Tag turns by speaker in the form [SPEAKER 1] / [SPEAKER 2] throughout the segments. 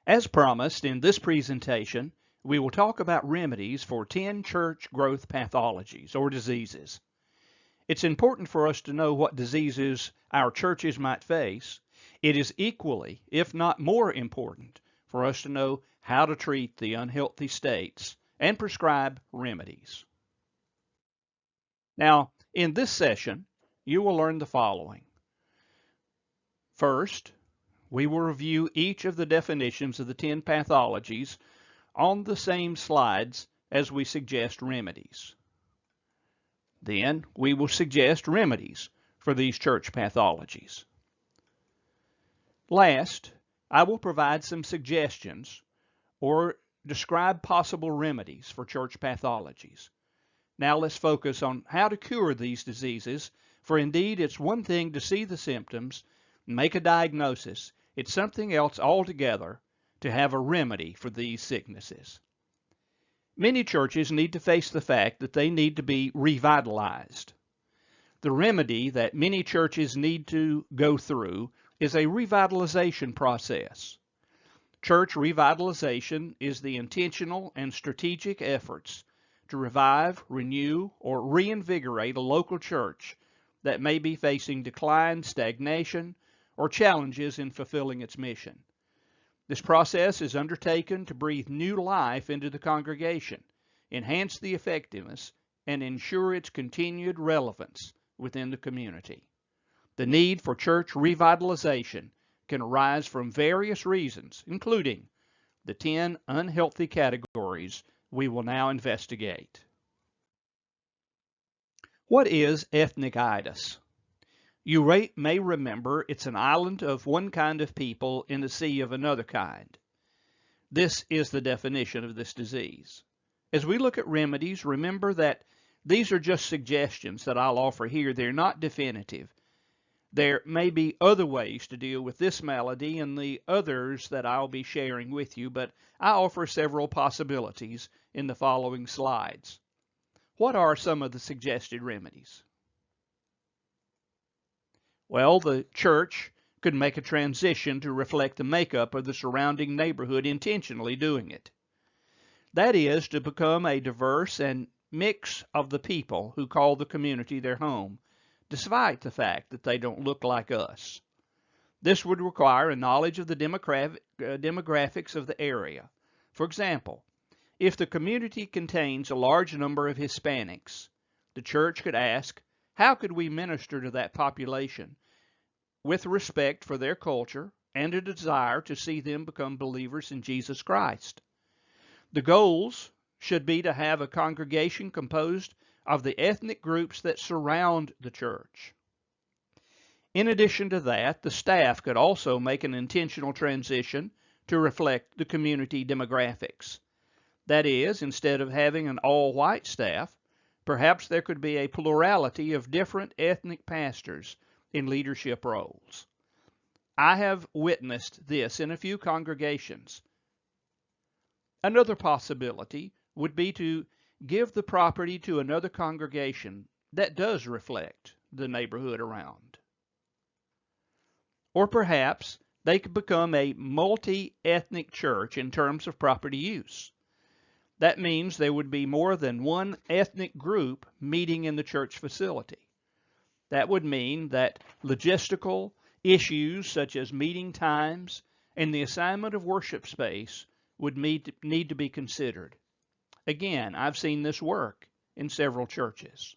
[SPEAKER 1] As promised, in this presentation, we will talk about remedies for 10 church growth pathologies or diseases. It's important for us to know what diseases our churches might face. It is equally, if not more important, for us to know how to treat the unhealthy states and prescribe remedies. Now, in this session, you will learn the following. First, we will review each of the definitions of the 10 pathologies on the same slides as we suggest remedies. Then we will suggest remedies for these church pathologies. Last, I will provide some suggestions or describe possible remedies for church pathologies. Now let's focus on how to cure these diseases, for indeed it's one thing to see the symptoms, make a diagnosis. It's something else altogether to have a remedy for these sicknesses. Many churches need to face the fact that they need to be revitalized. The remedy that many churches need to go through is a revitalization process. Church revitalization is the intentional and strategic efforts to revive, renew, or reinvigorate a local church that may be facing decline, stagnation, or challenges in fulfilling its mission. This process is undertaken to breathe new life into the congregation, enhance the effectiveness, and ensure its continued relevance within the community. The need for church revitalization can arise from various reasons, including the 10 unhealthy categories we will now investigate. What is ethnic-itis? You may remember it's an island of one kind of people in a sea of another kind. This is the definition of this disease. As we look at remedies, remember that these are just suggestions that I'll offer here. They're not definitive. There may be other ways to deal with this malady and the others that I'll be sharing with you, but I offer several possibilities in the following slides. What are some of the suggested remedies? Well, the church could make a transition to reflect the makeup of the surrounding neighborhood, intentionally doing it. That is, to become a diverse and mix of the people who call the community their home, despite the fact that they don't look like us. This would require a knowledge of the demographics of the area. For example, if the community contains a large number of Hispanics, the church could ask, how could we minister to that population with respect for their culture and a desire to see them become believers in Jesus Christ? The goals should be to have a congregation composed of the ethnic groups that surround the church. In addition to that, the staff could also make an intentional transition to reflect the community demographics. That is, instead of having an all-white staff, perhaps there could be a plurality of different ethnic pastors in leadership roles. I have witnessed this in a few congregations. Another possibility would be to give the property to another congregation that does reflect the neighborhood around. Or perhaps they could become a multi-ethnic church in terms of property use. That means there would be more than one ethnic group meeting in the church facility. That would mean that logistical issues such as meeting times and the assignment of worship space would need to be considered. Again, I've seen this work in several churches.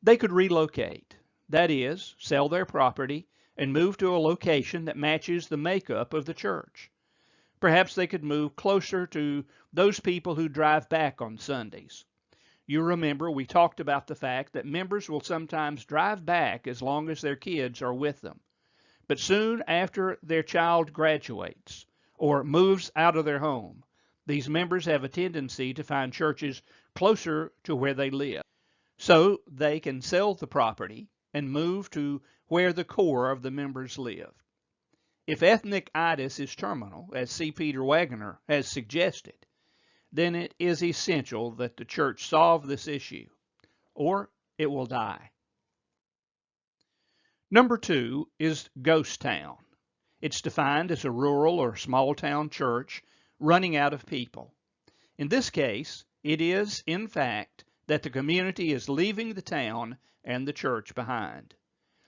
[SPEAKER 1] They could relocate, that is, sell their property and move to a location that matches the makeup of the church. Perhaps they could move closer to those people who drive back on Sundays. You remember we talked about the fact that members will sometimes drive back as long as their kids are with them. But soon after their child graduates or moves out of their home, these members have a tendency to find churches closer to where they live. So they can sell the property and move to where the core of the members live. If ethnic-itis is terminal, as C. Peter Wagner has suggested, then it is essential that the church solve this issue, or it will die. Number 2 is ghost town. It's defined as a rural or small town church running out of people. In this case, it is, in fact, that the community is leaving the town and the church behind.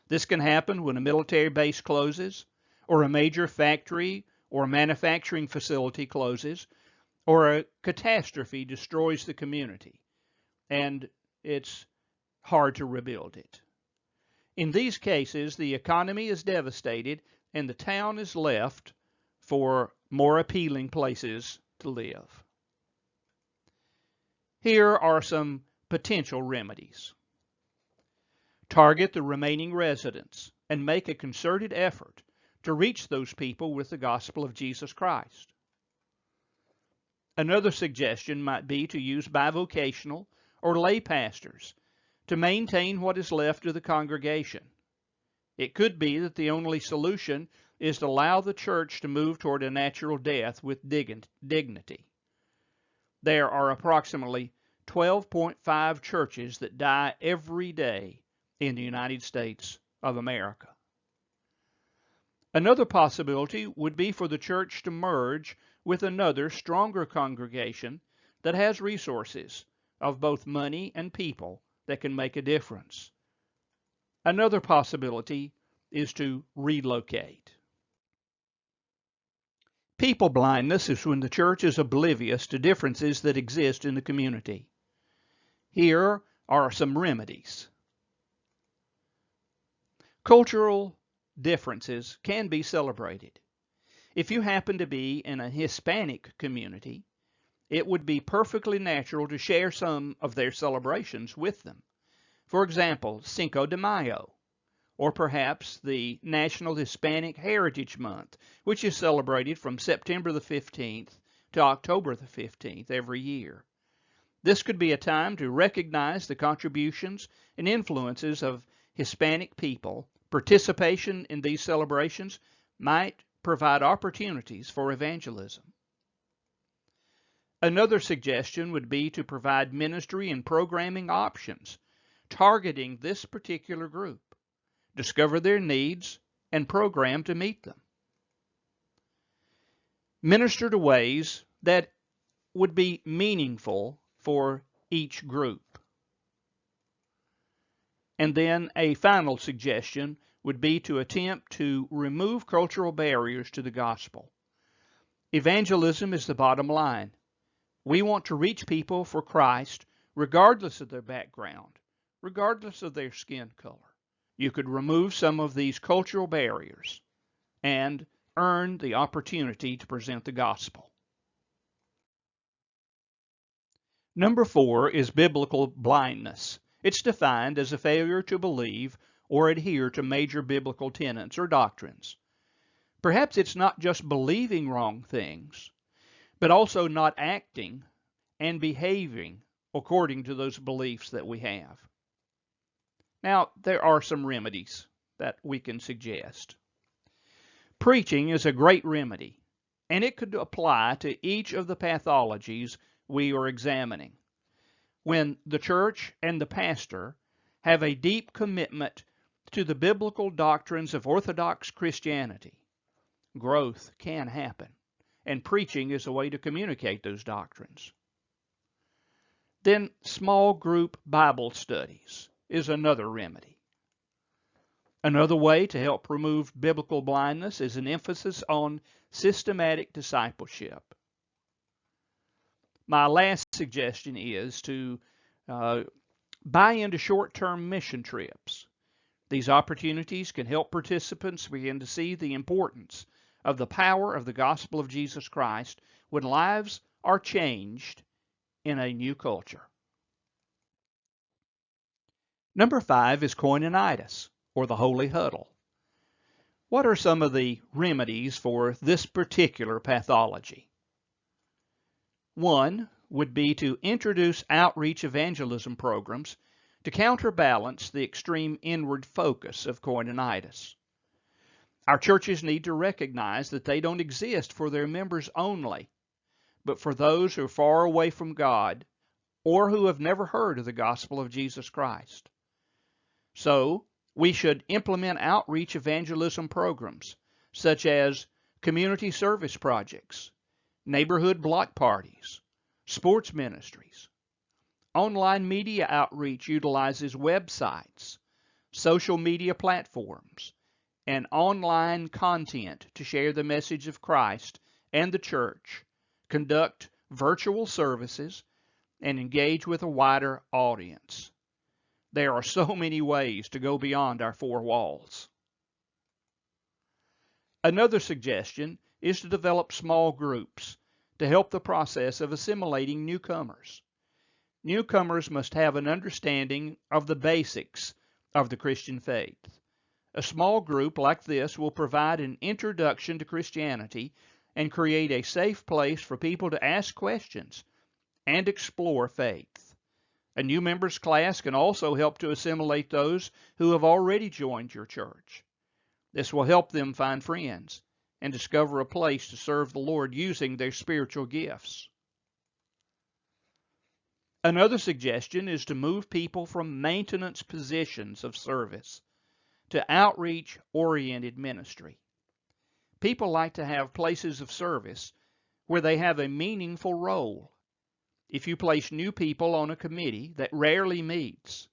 [SPEAKER 1] This can happen when a military base closes, or a major factory or manufacturing facility closes, or a catastrophe destroys the community, and it's hard to rebuild it. In these cases, the economy is devastated and the town is left for more appealing places to live. Here are some potential remedies. Target the remaining residents and make a concerted effort to reach those people with the gospel of Jesus Christ. Another suggestion might be to use bivocational or lay pastors to maintain what is left of the congregation. It could be that the only solution is to allow the church to move toward a natural death with dignity. There are approximately 12.5 churches that die every day in the United States of America. Another possibility would be for the church to merge with another, stronger congregation that has resources of both money and people that can make a difference. Another possibility is to relocate. People blindness is when the church is oblivious to differences that exist in the community. Here are some remedies. Cultural differences can be celebrated. If you happen to be in a Hispanic community, it would be perfectly natural to share some of their celebrations with them. For example, Cinco de Mayo, or perhaps the National Hispanic Heritage Month, which is celebrated from September the 15th to October the 15th every year. This could be a time to recognize the contributions and influences of Hispanic people. Participation in these celebrations might provide opportunities for evangelism. Another suggestion would be to provide ministry and programming options targeting this particular group, discover their needs, and program to meet them. Minister to ways that would be meaningful for each group. And then a final suggestion would be to attempt to remove cultural barriers to the gospel. Evangelism is the bottom line. We want to reach people for Christ regardless of their background, regardless of their skin color. You could remove some of these cultural barriers and earn the opportunity to present the gospel. Number 4 is biblical blindness. It's defined as a failure to believe or adhere to major biblical tenets or doctrines. Perhaps it's not just believing wrong things, but also not acting and behaving according to those beliefs that we have. Now, there are some remedies that we can suggest. Preaching is a great remedy, and it could apply to each of the pathologies we are examining. When the church and the pastor have a deep commitment to the biblical doctrines of Orthodox Christianity, growth can happen, and preaching is a way to communicate those doctrines. Then small group Bible studies is another remedy. Another way to help remove biblical blindness is an emphasis on systematic discipleship. My last suggestion is to buy into short-term mission trips. These opportunities can help participants begin to see the importance of the power of the gospel of Jesus Christ when lives are changed in a new culture. Number 5 is koinonitis, or the holy huddle. What are some of the remedies for this particular pathology? One would be to introduce outreach evangelism programs to counterbalance the extreme inward focus of koinonitis. Our churches need to recognize that they don't exist for their members only, but for those who are far away from God or who have never heard of the gospel of Jesus Christ. So, we should implement outreach evangelism programs such as community service projects, neighborhood block parties, sports ministries. Online media outreach utilizes websites, social media platforms, and online content to share the message of Christ and the church, conduct virtual services, and engage with a wider audience. There are so many ways to go beyond our four walls. Another suggestion is to develop small groups to help the process of assimilating newcomers. Newcomers must have an understanding of the basics of the Christian faith. A small group like this will provide an introduction to Christianity and create a safe place for people to ask questions and explore faith. A new members class can also help to assimilate those who have already joined your church. This will help them find friends and discover a place to serve the Lord using their spiritual gifts. Another suggestion is to move people from maintenance positions of service to outreach-oriented ministry. People like to have places of service where they have a meaningful role. If you place new people on a committee that rarely meets,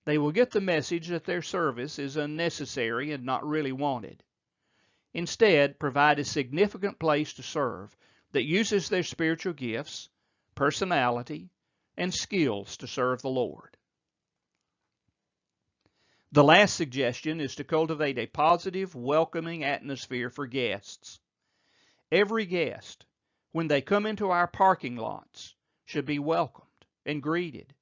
[SPEAKER 1] they will get the message that their service is unnecessary and not really wanted. Instead, provide a significant place to serve that uses their spiritual gifts, personality, and skills to serve the Lord. The last suggestion is to cultivate a positive, welcoming atmosphere for guests. Every guest, when they come into our parking lots, should be welcomed and greeted,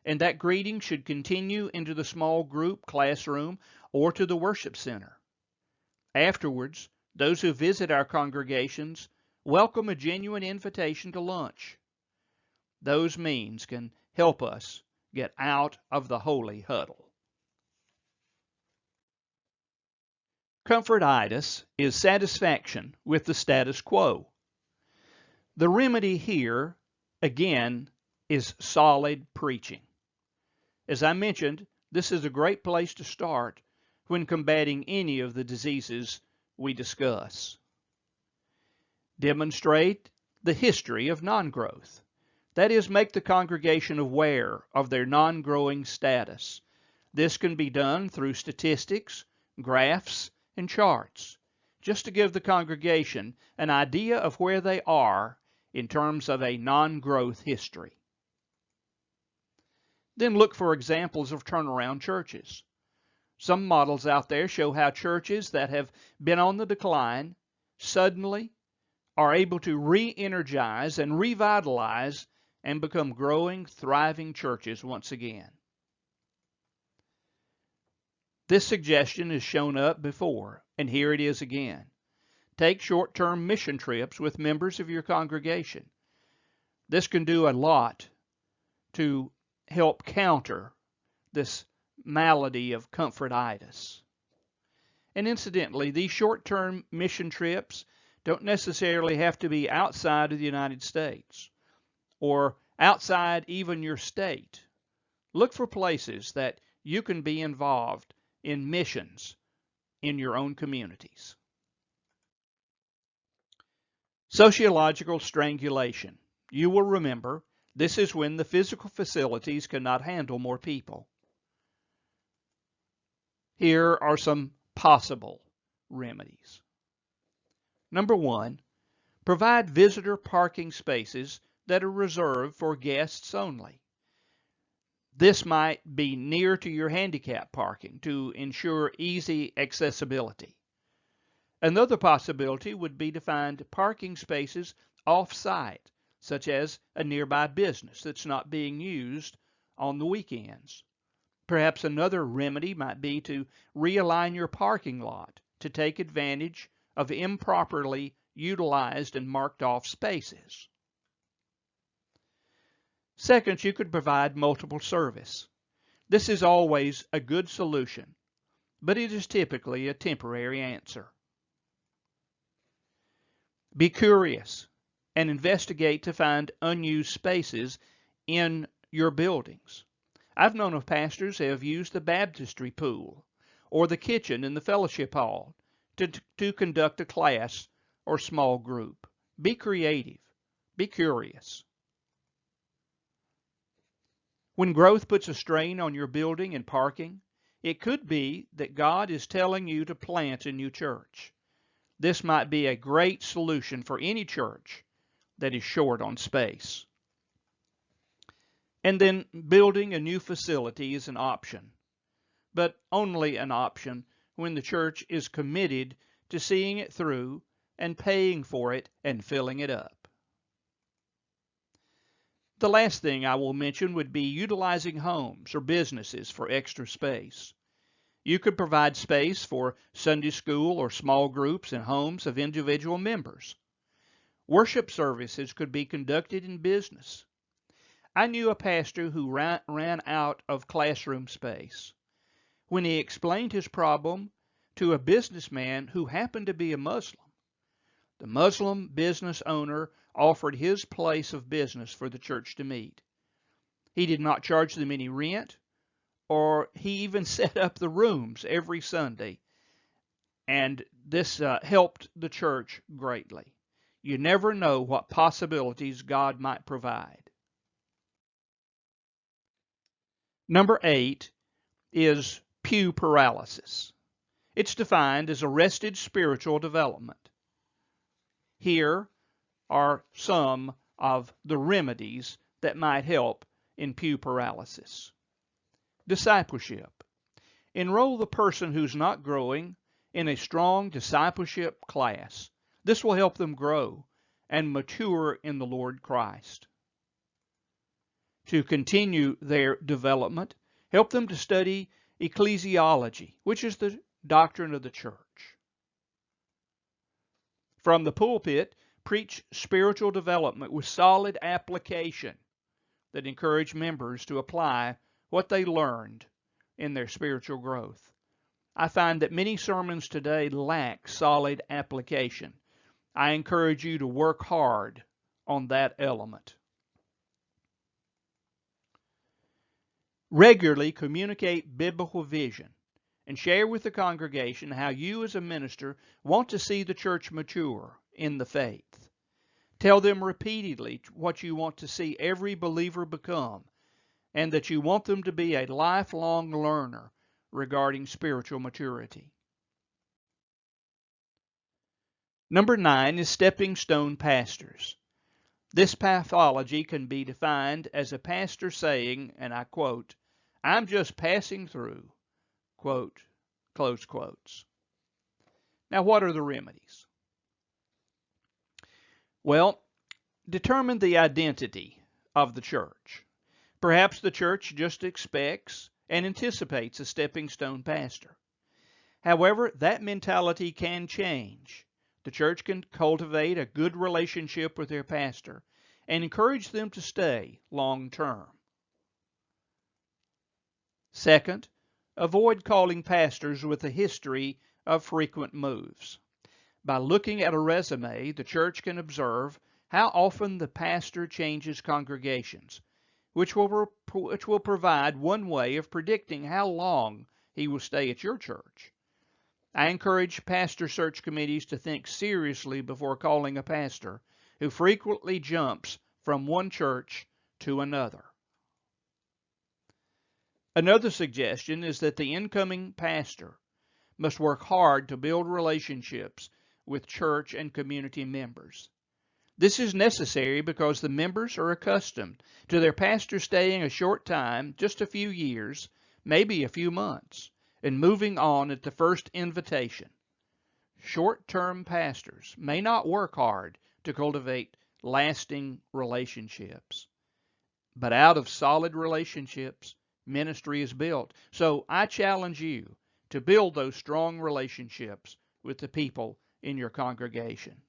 [SPEAKER 1] and that greeting should continue into the small group classroom or to the worship center. Afterwards, those who visit our congregations welcome a genuine invitation to lunch. Those means can help us get out of the holy huddle. Comfortitis is satisfaction with the status quo. The remedy here, again, is solid preaching. As I mentioned, this is a great place to start when combating any of the diseases we discuss. Demonstrate the history of non-growth. That is, make the congregation aware of their non-growing status. This can be done through statistics, graphs, and charts, just to give the congregation an idea of where they are in terms of a non-growth history. Then look for examples of turnaround churches. Some models out there show how churches that have been on the decline suddenly are able to re-energize and revitalize and become growing, thriving churches once again. This suggestion has shown up before, and here it is again. Take short-term mission trips with members of your congregation. This can do a lot to help counter this malady of comfortitis. And incidentally, these short-term mission trips don't necessarily have to be outside of the United States or outside even your state. Look for places that you can be involved in missions in your own communities. Sociological strangulation. You will remember this is when the physical facilities cannot handle more people. Here are some possible remedies. Number one, provide visitor parking spaces that are reserved for guests only. This might be near to your handicap parking to ensure easy accessibility. Another possibility would be to find parking spaces off-site, such as a nearby business that's not being used on the weekends. Perhaps another remedy might be to realign your parking lot to take advantage of improperly utilized and marked off spaces. Second, you could provide multiple service. This is always a good solution, but it is typically a temporary answer. Be curious and investigate to find unused spaces in your buildings. I've known of pastors who have used the baptistry pool or the kitchen in the fellowship hall to conduct a class or small group. Be creative. Be curious. When growth puts a strain on your building and parking, it could be that God is telling you to plant a new church. This might be a great solution for any church that is short on space. And then building a new facility is an option, but only an option when the church is committed to seeing it through and paying for it and filling it up. The last thing I will mention would be utilizing homes or businesses for extra space. You could provide space for Sunday school or small groups in homes of individual members. Worship services could be conducted in business. I knew a pastor who ran out of classroom space. When he explained his problem to a businessman who happened to be a Muslim, the Muslim business owner offered his place of business for the church to meet. He did not charge them any rent, or he even set up the rooms every Sunday, and this helped the church greatly. You never know what possibilities God might provide. Number 8 is pew paralysis. It's defined as arrested spiritual development. Here are some of the remedies that might help in pew paralysis. Discipleship. Enroll the person who's not growing in a strong discipleship class. This will help them grow and mature in the Lord Christ. To continue their development, help them to study ecclesiology, which is the doctrine of the church. From the pulpit, preach spiritual development with solid application that encourage members to apply what they learned in their spiritual growth. I find that many sermons today lack solid application. I encourage you to work hard on that element. Regularly communicate biblical vision and share with the congregation how you as a minister want to see the church mature in the faith. Tell them repeatedly what you want to see every believer become, and that you want them to be a lifelong learner regarding spiritual maturity. Number 9 is stepping stone pastors. This pathology can be defined as a pastor saying, and I quote, "I'm just passing through," quote, close quotes. Now, what are the remedies? Well, determine the identity of the church. Perhaps the church just expects and anticipates a stepping stone pastor. However, that mentality can change. The church can cultivate a good relationship with their pastor and encourage them to stay long term. Second, avoid calling pastors with a history of frequent moves. By looking at a resume, the church can observe how often the pastor changes congregations, which will provide one way of predicting how long he will stay at your church. I encourage pastor search committees to think seriously before calling a pastor who frequently jumps from one church to another. Another suggestion is that the incoming pastor must work hard to build relationships with church and community members. This is necessary because the members are accustomed to their pastor staying a short time, just a few years, maybe a few months, and moving on at the first invitation. Short-term pastors may not work hard to cultivate lasting relationships, but out of solid relationships, ministry is built. So I challenge you to build those strong relationships with the people in your congregation.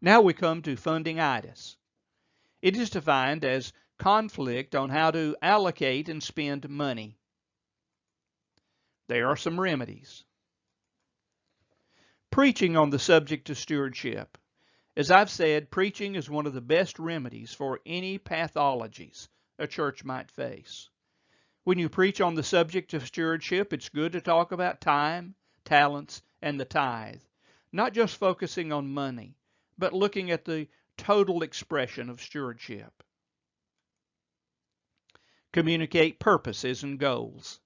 [SPEAKER 1] Now we come to fundingitis. It is defined as conflict on how to allocate and spend money. There are some remedies. Preaching on the subject of stewardship. As I've said, preaching is one of the best remedies for any pathologies a church might face. When you preach on the subject of stewardship, it's good to talk about time, talents, and the tithe, not just focusing on money, but looking at the total expression of stewardship. Communicate purposes and goals.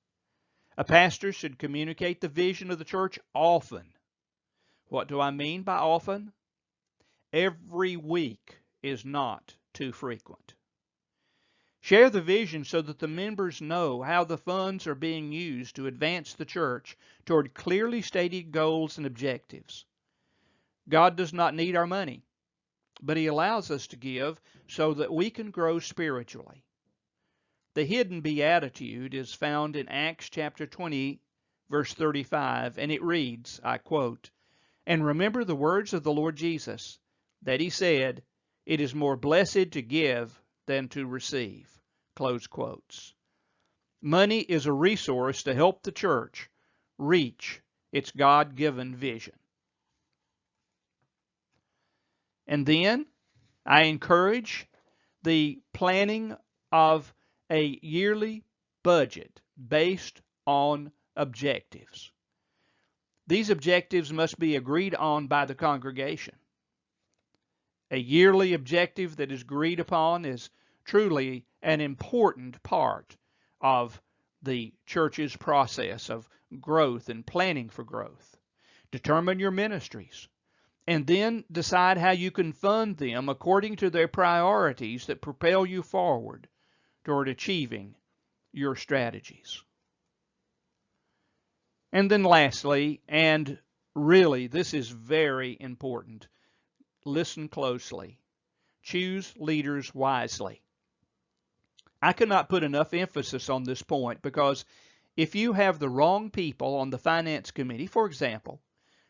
[SPEAKER 1] A pastor should communicate the vision of the church often. What do I mean by often? Every week is not too frequent. Share the vision so that the members know how the funds are being used to advance the church toward clearly stated goals and objectives. God does not need our money, but He allows us to give so that we can grow spiritually. The hidden beatitude is found in Acts chapter 20, verse 35, and it reads, I quote, "And remember the words of the Lord Jesus, that He said, 'It is more blessed to give than to receive.'" Close quotes. Money is a resource to help the church reach its God-given vision. And then I encourage the planning of a yearly budget based on objectives. These objectives must be agreed on by the congregation. A yearly objective that is agreed upon is truly an important part of the church's process of growth and planning for growth. Determine your ministries, and then decide how you can fund them according to their priorities that propel you forward toward achieving your strategies. And then lastly, and really this is very important, listen closely. Choose leaders wisely. I cannot put enough emphasis on this point because if you have the wrong people on the finance committee, for example,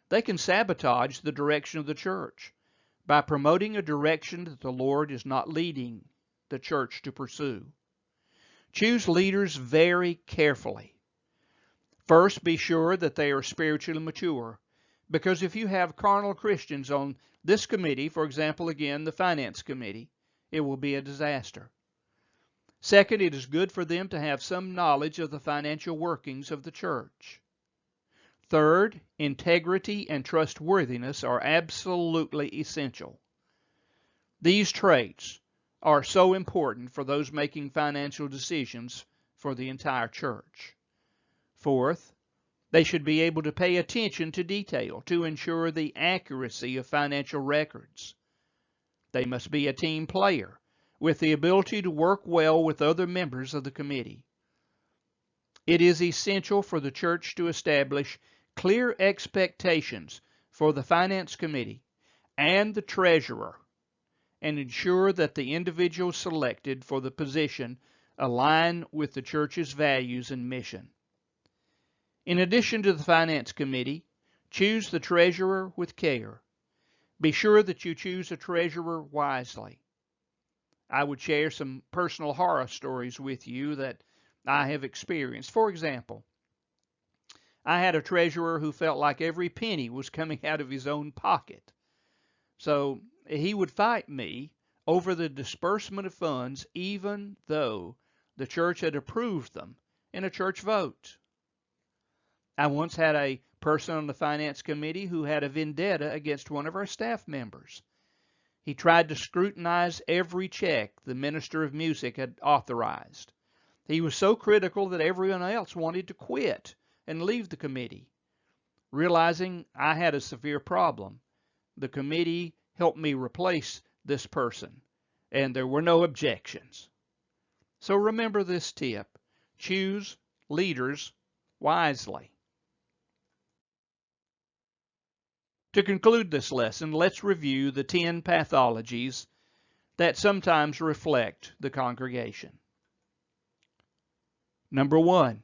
[SPEAKER 1] they can sabotage the direction of the church by promoting a direction that the Lord is not leading the church to pursue. Choose leaders very carefully. First, be sure that they are spiritually mature, because if you have carnal Christians on this committee, for example, again, the finance committee, it will be a disaster. Second, it is good for them to have some knowledge of the financial workings of the church. Third, integrity and trustworthiness are absolutely essential. These traits are so important for those making financial decisions for the entire church. Fourth, they should be able to pay attention to detail to ensure the accuracy of financial records. They must be a team player with the ability to work well with other members of the committee. It is essential for the church to establish clear expectations for the finance committee and the treasurer and ensure that the individuals selected for the position align with the church's values and mission. In addition to the finance committee, choose the treasurer with care. Be sure that you choose a treasurer wisely. I would share some personal horror stories with you that I have experienced. For example, I had a treasurer who felt like every penny was coming out of his own pocket. So he would fight me over the disbursement of funds even though the church had approved them in a church vote. I once had a person on the finance committee who had a vendetta against one of our staff members. He tried to scrutinize every check the minister of music had authorized. He was so critical that everyone else wanted to quit and leave the committee. Realizing I had a severe problem, the committee helped me replace this person, and there were no objections. So remember this tip: choose leaders wisely. To conclude this lesson, let's review the 10 pathologies that sometimes reflect the congregation. Number 1,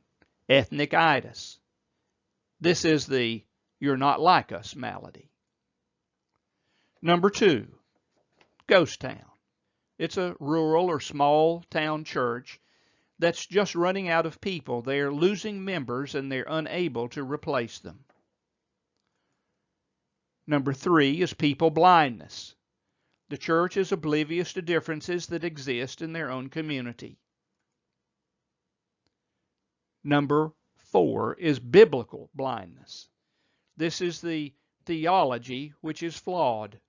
[SPEAKER 1] ethnic-itis. This is the "you're not like us" malady. Number 2, ghost town. It's a rural or small town church that's just running out of people. They're losing members and they're unable to replace them. Number 3 is people blindness. The church is oblivious to differences that exist in their own community. Number 4 is biblical blindness. This is the theology which is flawed.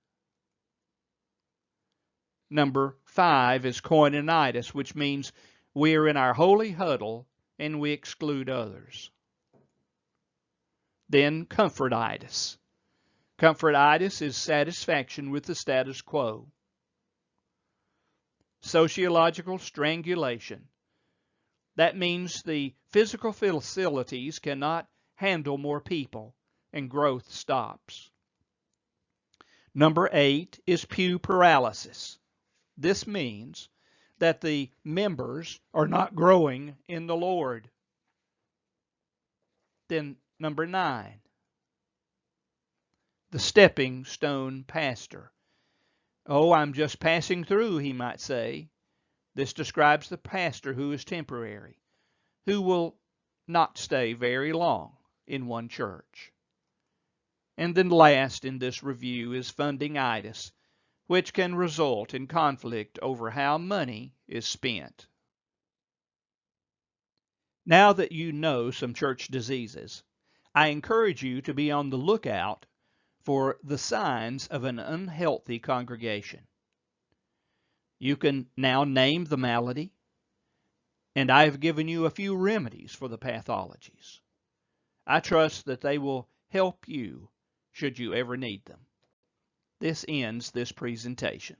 [SPEAKER 1] Number 5 is koinonitis, which means we are in our holy huddle and we exclude others. Then comfortitis. Comfortitis is satisfaction with the status quo. Sociological strangulation. That means the physical facilities cannot handle more people and growth stops. Number 8 is pew paralysis. This means that the members are not growing in the Lord. Then number 9, the stepping stone pastor. Oh, I'm just passing through, he might say. This describes the pastor who is temporary, who will not stay very long in one church. And then last in this review is fundingitis, which can result in conflict over how money is spent. Now that you know some church diseases, I encourage you to be on the lookout for the signs of an unhealthy congregation. You can now name the malady, and I have given you a few remedies for the pathologies. I trust that they will help you should you ever need them. This ends this presentation.